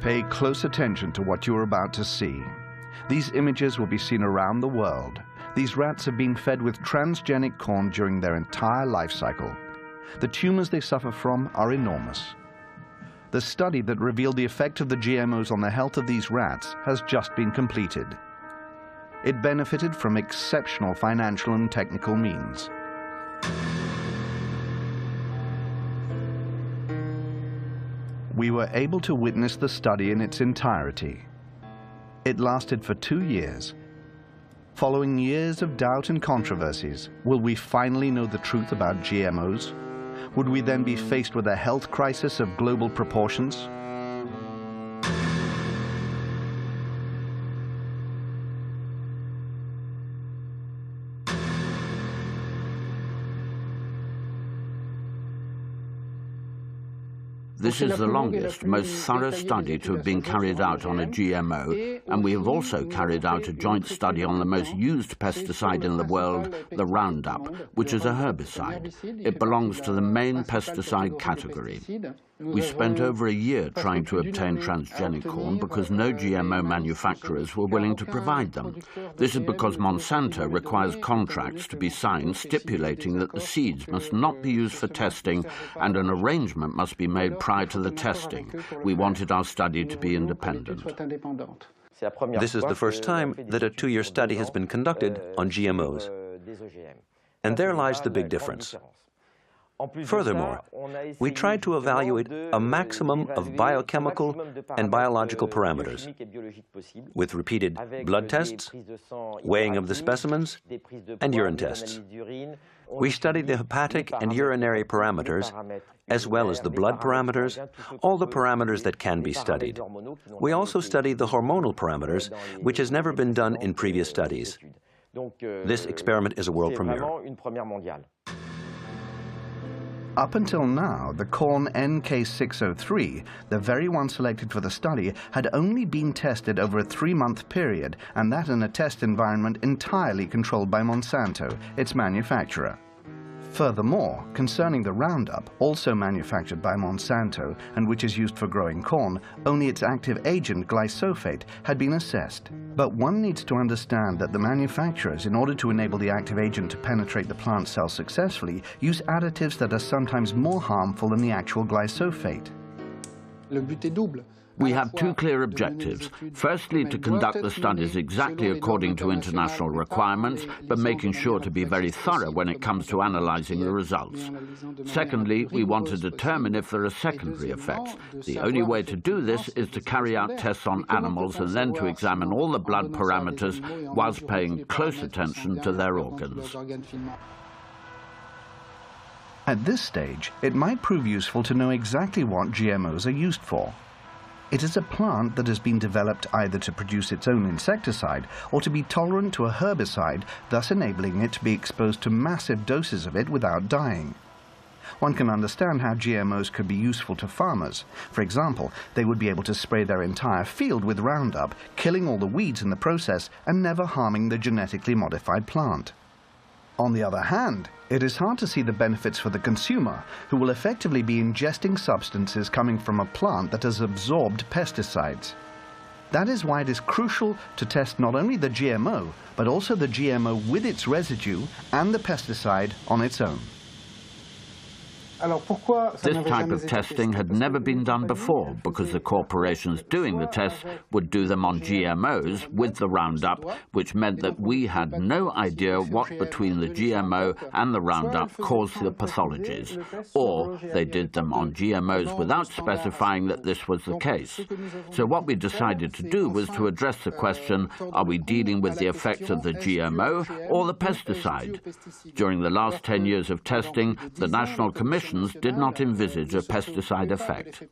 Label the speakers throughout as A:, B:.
A: Pay close attention to what you are about to see. These images will be seen around the world. These rats have been fed with transgenic corn during their entire life cycle. The tumors they suffer from are enormous. The study that revealed the effect of the GMOs on the health of these rats has just been completed. It benefited from exceptional financial and technical means. We were able to witness the study in its entirety. It lasted for 2 years. Following years of doubt and controversies, will we finally know the truth about GMOs? Would we then be faced with a health crisis of global proportions?
B: This is the longest, most thorough study to have been carried out on a GMO, and we have also carried out a joint study on the most used pesticide in the world, the Roundup, which is a herbicide. It belongs to the main pesticide category. We spent over a year trying to obtain transgenic corn because no GMO manufacturers were willing to provide them. This is because Monsanto requires contracts to be signed stipulating that the seeds must not be used for testing and an arrangement must be made prior to the testing. We wanted our study to be independent.
C: This is the first time that a 2-year study has been conducted on GMOs. And there lies the big difference. Furthermore, we tried to evaluate a maximum of biochemical and biological parameters with repeated blood tests, weighing of the specimens, and urine tests. We studied the hepatic and urinary parameters, as well as the blood parameters, all the parameters that can be studied. We also studied the hormonal parameters, which has never been done in previous studies. This experiment is a world premiere.
A: Up until now, the corn NK603, the very one selected for the study, had only been tested over a 3-month period, and that in a test environment entirely controlled by Monsanto, its manufacturer. Furthermore, concerning the Roundup, also manufactured by Monsanto and which is used for growing corn, only its active agent, glyphosate, had been assessed. But one needs to understand that the manufacturers, in order to enable the active agent to penetrate the plant cell successfully, use additives that are sometimes more harmful than the actual glyphosate.
B: We have 2 clear objectives. Firstly, to conduct the studies exactly according to international requirements, but making sure to be very thorough when it comes to analyzing the results. Secondly, we want to determine if there are secondary effects. The only way to do this is to carry out tests on animals and then to examine all the blood parameters whilst paying close attention to their organs.
A: At this stage, it might prove useful to know exactly what GMOs are used for. It is a plant that has been developed either to produce its own insecticide or to be tolerant to a herbicide, thus enabling it to be exposed to massive doses of it without dying. One can understand how GMOs could be useful to farmers. For example, they would be able to spray their entire field with Roundup, killing all the weeds in the process and never harming the genetically modified plant. On the other hand, it is hard to see the benefits for the consumer, who will effectively be ingesting substances coming from a plant that has absorbed pesticides. That is why it is crucial to test not only the GMO, but also the GMO with its residue and the pesticide on its own.
B: This type of testing had never been done before because the corporations doing the tests would do them on GMOs with the Roundup, which meant that we had no idea what between the GMO and the Roundup caused the pathologies, or they did them on GMOs without specifying that this was the case. So what we decided to do was to address the question, are we dealing with the effects of the GMO or the pesticide? During the last 10 years of testing, the National Commission did not envisage a pesticide effect.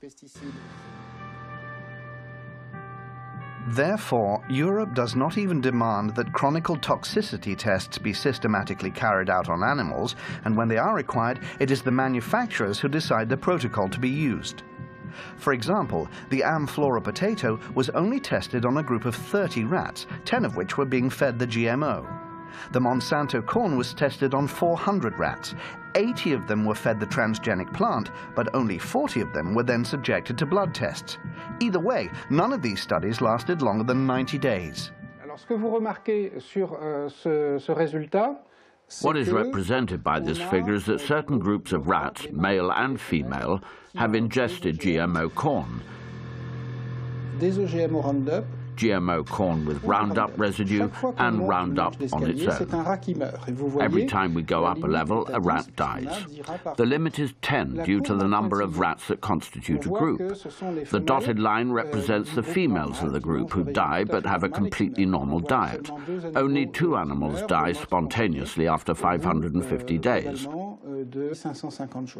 A: Therefore, Europe does not even demand that chronicle toxicity tests be systematically carried out on animals, and when they are required, it is the manufacturers who decide the protocol to be used. For example, the Amflora potato was only tested on a group of 30 rats, 10 of which were being fed the GMO. The Monsanto corn was tested on 400 rats. 80 of them were fed the transgenic plant, but only 40 of them were then subjected to blood tests. Either way, none of these studies lasted longer than 90 days.
B: What is represented by this figure is that certain groups of rats, male and female, have ingested GMO corn. GMO corn with Roundup residue and Roundup on its own. Every time we go up a level, a rat dies. The limit is 10 due to the number of rats that constitute a group. The dotted line represents the females of the group who die but have a completely normal diet. Only 2 animals die spontaneously after 550 days.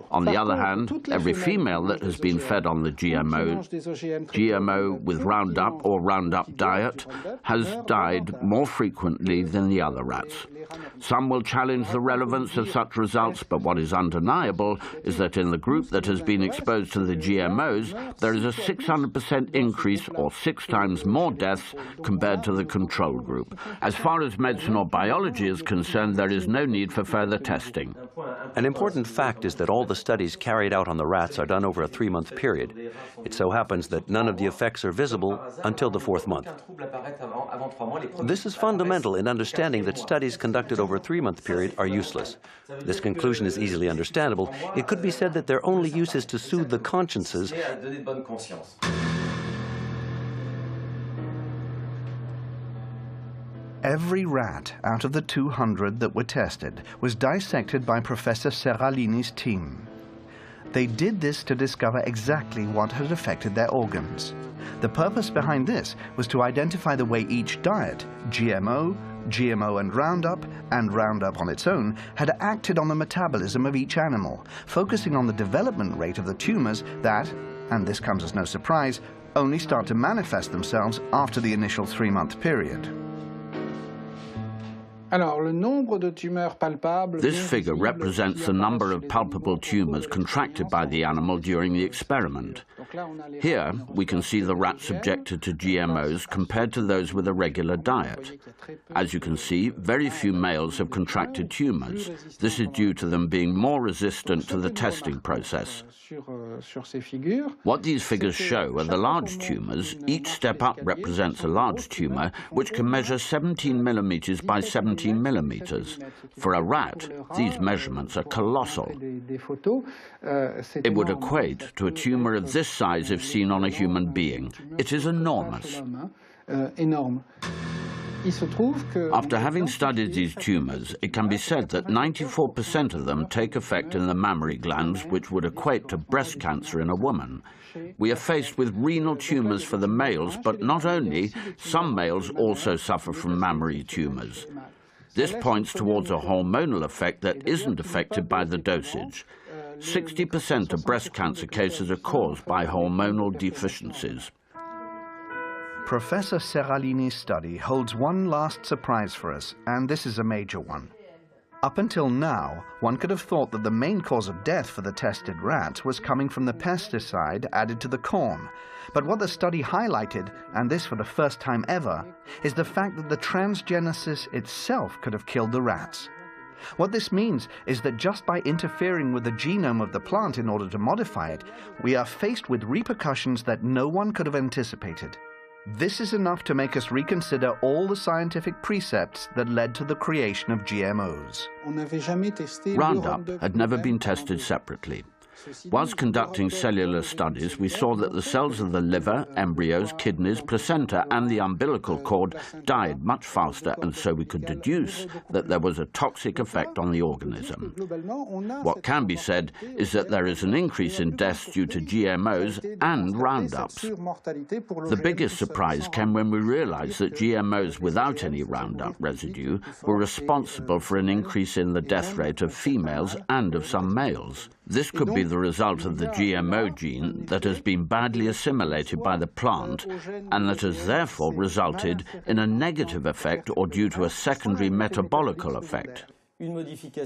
B: On the other hand, every female that has been fed on the GMO with Roundup or Roundup diet has died more frequently than the other rats. Some will challenge the relevance of such results, but what is undeniable is that in the group that has been exposed to the GMOs, there is a 600% increase or 6 times more deaths compared to the control group. As far as medicine or biology is concerned, there is no need for further testing.
C: An important fact is that all the studies carried out on the rats are done over a 3-month period. It so happens that none of the effects are visible until the 4th month. This is fundamental in understanding that studies conducted over a 3-month period are useless. This conclusion is easily understandable. It could be said that their only use is to soothe the consciences
A: Every rat out of the 200 that were tested was dissected by Professor Seralini's team. They did this to discover exactly what had affected their organs. The purpose behind this was to identify the way each diet, GMO and Roundup on its own, had acted on the metabolism of each animal, focusing on the development rate of the tumors that, and this comes as no surprise, only start to manifest themselves after the initial 3-month period.
B: This figure represents the number of palpable tumors contracted by the animal during the experiment. Here, we can see the rats subjected to GMOs compared to those with a regular diet. As you can see, very few males have contracted tumors. This is due to them being more resistant to the testing process. What these figures show are the large tumors. Each step up represents a large tumor, which can measure 17 millimeters by 17 millimeters. For a rat, these measurements are colossal. It would equate to a tumor of this size if seen on a human being. It is enormous. After having studied these tumors, it can be said that 94% of them take effect in the mammary glands, which would equate to breast cancer in a woman. We are faced with renal tumors for the males, but not only, some males also suffer from mammary tumors. This points towards a hormonal effect that isn't affected by the dosage. 60% of breast cancer cases are caused by hormonal deficiencies.
A: Professor Seralini's study holds one last surprise for us, and this is a major one. Up until now, one could have thought that the main cause of death for the tested rats was coming from the pesticide added to the corn. But what the study highlighted, and this for the first time ever, is the fact that the transgenesis itself could have killed the rats. What this means is that just by interfering with the genome of the plant in order to modify it, we are faced with repercussions that no one could have anticipated. This is enough to make us reconsider all the scientific precepts that led to the creation of GMOs.
B: Roundup had never been tested separately. Whilst conducting cellular studies, we saw that the cells of the liver, embryos, kidneys, placenta and the umbilical cord died much faster, and so we could deduce that there was a toxic effect on the organism. What can be said is that there is an increase in deaths due to GMOs and Roundups. The biggest surprise came when we realized that GMOs without any Roundup residue were responsible for an increase in the death rate of females and of some males. This could be the result of the GMO gene that has been badly assimilated by the plant and that has therefore resulted in a negative effect or due to a secondary metabolical effect.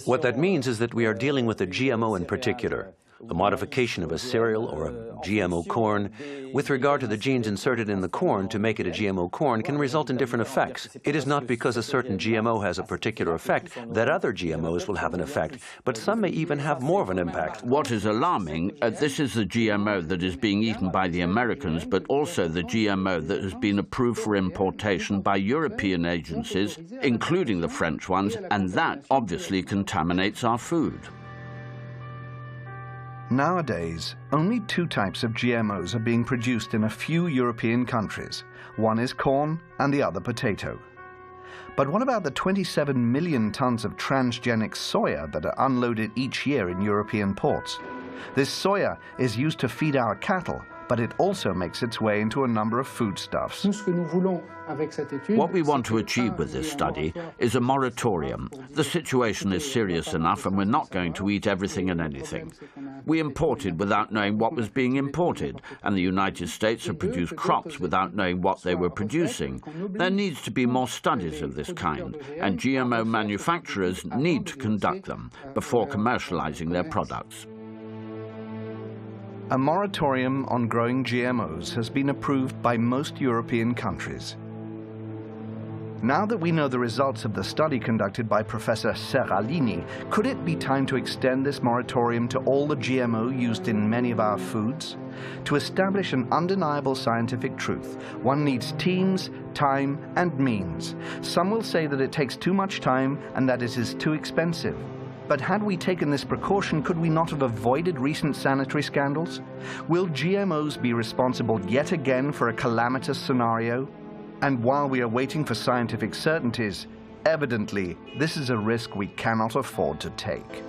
C: What that means is that we are dealing with a GMO in particular. a modification of a cereal or a GMO corn, with regard to the genes inserted in the corn to make it a GMO corn, can result in different effects. It is not because a certain GMO has a particular effect that other GMOs will have an effect, but some may even have more of an impact.
B: What is alarming, this is the GMO that is being eaten by the Americans, but also the GMO that has been approved for importation by European agencies, including the French ones, and that obviously contaminates our food.
A: Nowadays, only 2 types of GMOs are being produced in a few European countries. One is corn and the other potato. But what about the 27 million tons of transgenic soya that are unloaded each year in European ports? This soya is used to feed our cattle, but it also makes its way into a number of foodstuffs.
B: What we want to achieve with this study is a moratorium. The situation is serious enough and we're not going to eat everything and anything. We imported without knowing what was being imported, and the United States have produced crops without knowing what they were producing. There needs to be more studies of this kind, and GMO manufacturers need to conduct them before commercializing their products.
A: A moratorium on growing GMOs has been approved by most European countries. Now that we know the results of the study conducted by Professor Serralini, could it be time to extend this moratorium to all the GMO used in many of our foods? To establish an undeniable scientific truth, one needs teams, time, and means. Some will say that it takes too much time and that it is too expensive. But had we taken this precaution, could we not have avoided recent sanitary scandals? Will GMOs be responsible yet again for a calamitous scenario? And while we are waiting for scientific certainties, evidently, this is a risk we cannot afford to take.